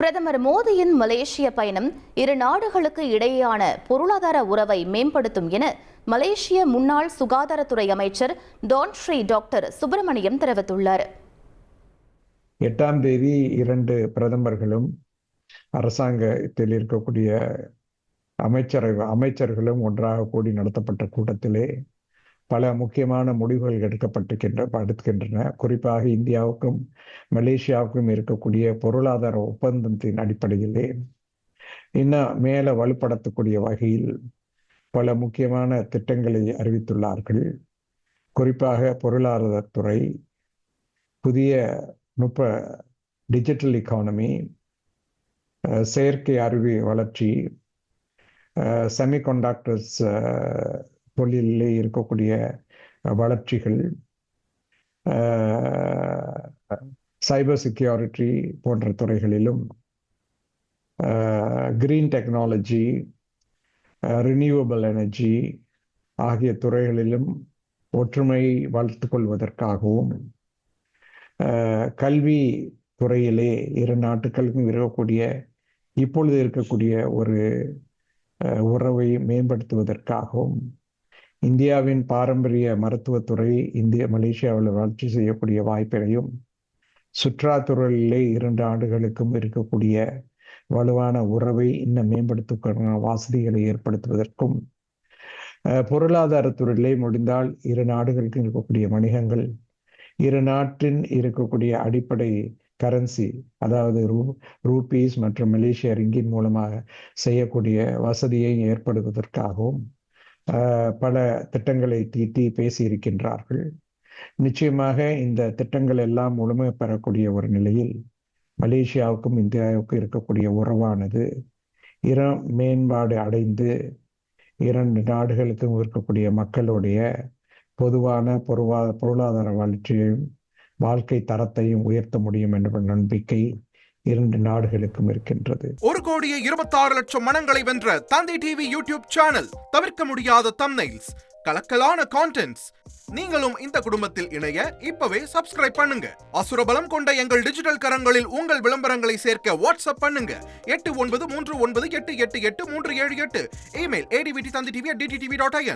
பிரதமர் மோடியின் மலேசிய பயணம் இரு நாடுகளுக்கு இடையேயான பொருளாதார உறவை மேம்படுத்தும் என மலேசிய முன்னாள் சுகாதாரத்துறை அமைச்சர் டான்ஸ்ரீ டாக்டர் சுப்பிரமணியம் தெரிவித்துள்ளார். 8ஆம் தேதி 2 பிரதமர்களும் அரசாங்கத்தில் இருக்கக்கூடிய அமைச்சர்களும் ஒன்றாக கூடி நடத்தப்பட்ட கூட்டத்திலே பல முக்கியமான முடிவுகள் எடுக்கின்றன. குறிப்பாக இந்தியாவுக்கும் மலேசியாவுக்கும் இருக்கக்கூடிய பொருளாதார ஒப்பந்தத்தின் அடிப்படையிலே இன்னும் மேல வலுப்படுத்தக்கூடிய வகையில் பல முக்கியமான திட்டங்களை அறிவித்துள்ளார்கள். குறிப்பாக பொருளாதாரத்துறை, புதிய டிஜிட்டல் எக்கானமி, செயற்கை அறிவியல் வளர்ச்சி, செமிகண்டக்டர்ஸ் தொழிலே இருக்கக்கூடிய வளர்ச்சிகள், சைபர் செக்யூரிட்டி போன்ற துறைகளிலும், கிரீன் டெக்னாலஜி, ரினியூவபிள் எனர்ஜி ஆகிய துறைகளிலும் ஒற்றுமை வளர்த்துக் கொள்வதற்காகவும், கல்வி துறையிலே இரு நாட்டுகளுக்கும் இப்பொழுது இருக்கக்கூடிய ஒரு உறவை மேம்படுத்துவதற்காகவும், இந்தியாவின் பாரம்பரிய மருத்துவத்துறை மலேசியாவில் வளர்ச்சி செய்யக்கூடிய வாய்ப்பையும், சுற்றுலாத்துறையிலே 2 ஆண்டுகளுக்கும் இருக்கக்கூடிய வலுவான உறவை இன்னும் மேம்படுத்த வசதிகளை ஏற்படுத்துவதற்கும், பொருளாதாரத்துறையிலே முடிந்தால் 2 நாடுகளுக்கும் இருக்கக்கூடிய வணிகங்கள், 2 நாட்டின் இருக்கக்கூடிய அடிப்படை கரன்சி, அதாவது ரூபீஸ் மற்றும் மலேசிய ரிங்கிட் மூலமாக செய்யக்கூடிய வசதியை ஏற்படுத்துவதற்காகவும் பல திட்டங்களை தீட்டி பேசியிருக்கின்றார்கள். நிச்சயமாக இந்த திட்டங்கள் எல்லாம் முழுமை பெறக்கூடிய ஒரு நிலையில் மலேசியாவுக்கும் இந்தியாவுக்கும் இருக்கக்கூடிய உறவானது மேம்பாடு அடைந்து 2 நாடுகளுக்கும் இருக்கக்கூடிய மக்களுடைய பொதுவான பொருளாதார வளர்ச்சியையும் வாழ்க்கை தரத்தையும் உயர்த்த முடியும் என்ற நம்பிக்கை 2 நாடுகளுக்கும் இருக்கின்றது. 1,26,00,000 மனங்களை வென்ற தந்தி டிவி யூடியூப் சேனல், தவிர்க்க முடியாத தம்ப்நெயில்ஸ், கலக்கலான கான்டென்ட்ஸ். நீங்களும் இந்த குடும்பத்தில் இணைய இப்பவே சப்ஸ்கிரைப் பண்ணுங்க. அசுரபலம் கொண்ட எங்கள் டிஜிட்டல் கரங்களில் உங்கள் விளம்பரங்களை சேர்க்க வாட்ஸ்அப் பண்ணுங்க. 8939888378. Email advtthanditv@dttv.in.